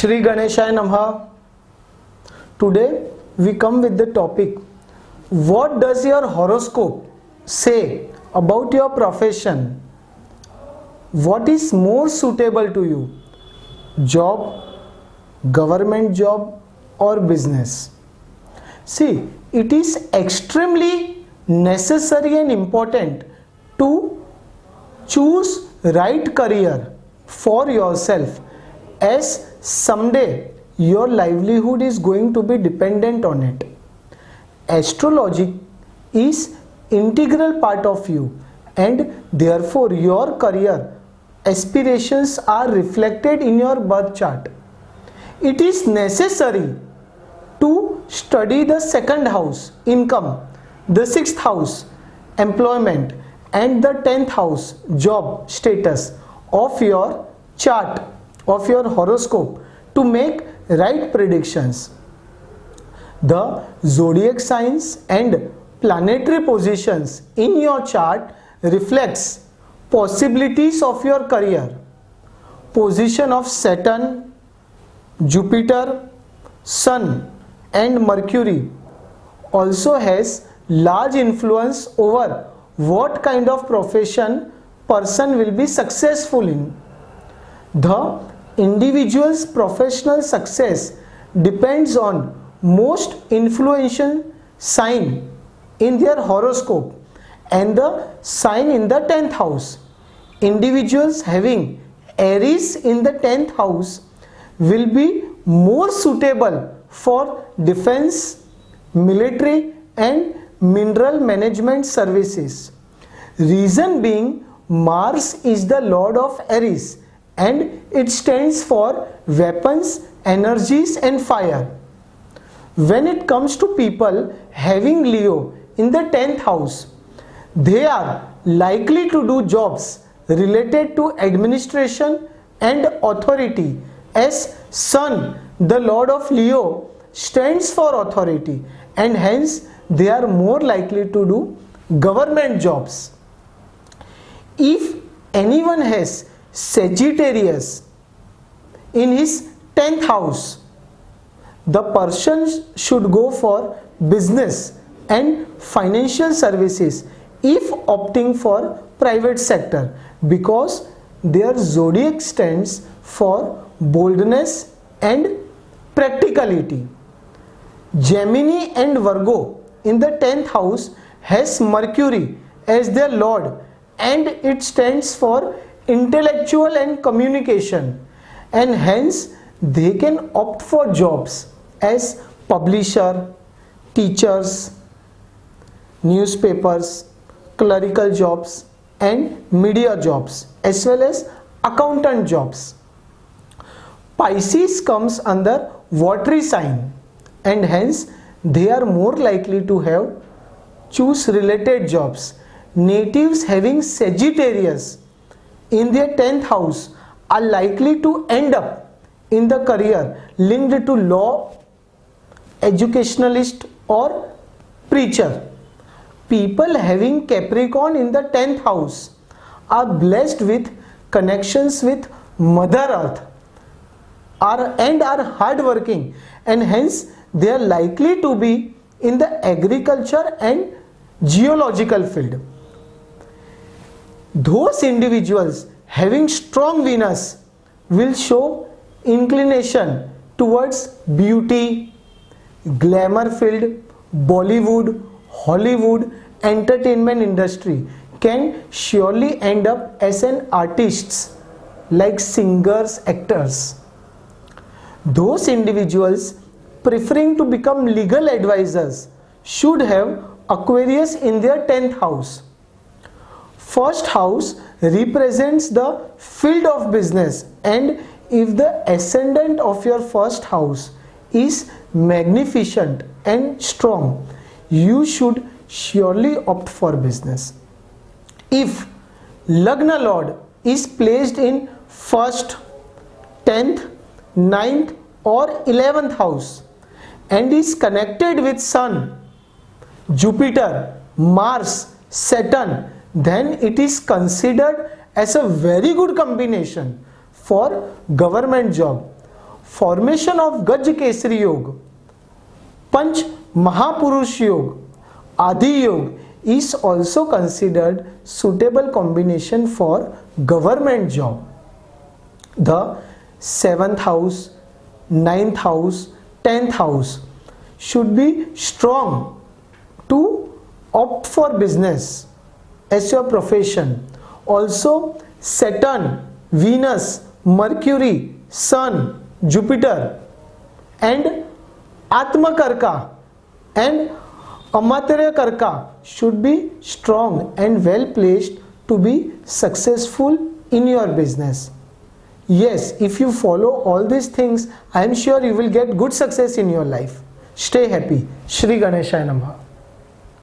Shri Ganeshaya Namaha. Today we come with the topic, what does your horoscope say about your profession? What is more suitable to you? Job, government job or business? See, it is extremely necessary and important to choose right career for yourself, as someday your livelihood is going to be dependent on it. Astrology is integral part of you, and therefore your career aspirations are reflected in your birth chart. It is necessary to study the second house, income, the sixth house, employment, and the 10th house, job status of your chart, of your horoscope, to make right predictions. The zodiac signs and planetary positions in your chart reflects possibilities of your career. Position of Saturn, Jupiter, Sun and Mercury also has large influence over what kind of profession person will be successful in. The individual's professional success depends on most influential sign in their horoscope and the sign in the 10th house. Individuals having Aries in the 10th house will be more suitable for defense, military and mineral management services. Reason being, Mars is the lord of Aries and it stands for weapons, energies and fire. When it comes to people having Leo in the 10th house, they are likely to do jobs related to administration and authority, as Sun, the lord of Leo, stands for authority, and hence they are more likely to do government jobs. If anyone has Sagittarius in his 10th house, the person should go for business and financial services if opting for private sector, because their zodiac stands for boldness and practicality. Gemini and Virgo in the 10th house has Mercury as their lord, and it stands for intellectual and communication, and hence they can opt for jobs as publisher, teachers, newspapers, clerical jobs and media jobs, as well as accountant jobs. Pisces comes under watery sign, and hence they are more likely to have choose related jobs. Natives having Sagittarius in their 10th house are likely to end up in the career linked to law, educationalist or preacher. People having Capricorn in the 10th house are blessed with connections with Mother Earth and are hardworking, and hence they are likely to be in the agriculture and geological field. Those individuals having strong Venus will show inclination towards beauty, glamour field, Bollywood, Hollywood, entertainment industry, can surely end up as an artists like singers, actors. Those individuals preferring to become legal advisors should have Aquarius in their 10th house. First house represents the field of business, and if the ascendant of your first house is magnificent and strong, you should surely opt for business. If Lagna Lord is placed in 1st, 10th, 9th or 11th house and is connected with Sun, Jupiter, Mars, Saturn, then it is considered as a very good combination for government job. formation of Gaj Kesari Yoga, Panch Mahapurush Yoga, Adi Yoga is also considered suitable combination for government job. The 7th house, 9th house, 10th house should be strong to opt for business as your profession. Also Saturn, Venus, Mercury, Sun, Jupiter and Atmakarka and Amatrya Karka should be strong and well placed to be successful in your business. Yes, if you follow all these things, I am sure you will get good success in your life. Stay happy. Shri Ganeshaya Namaha.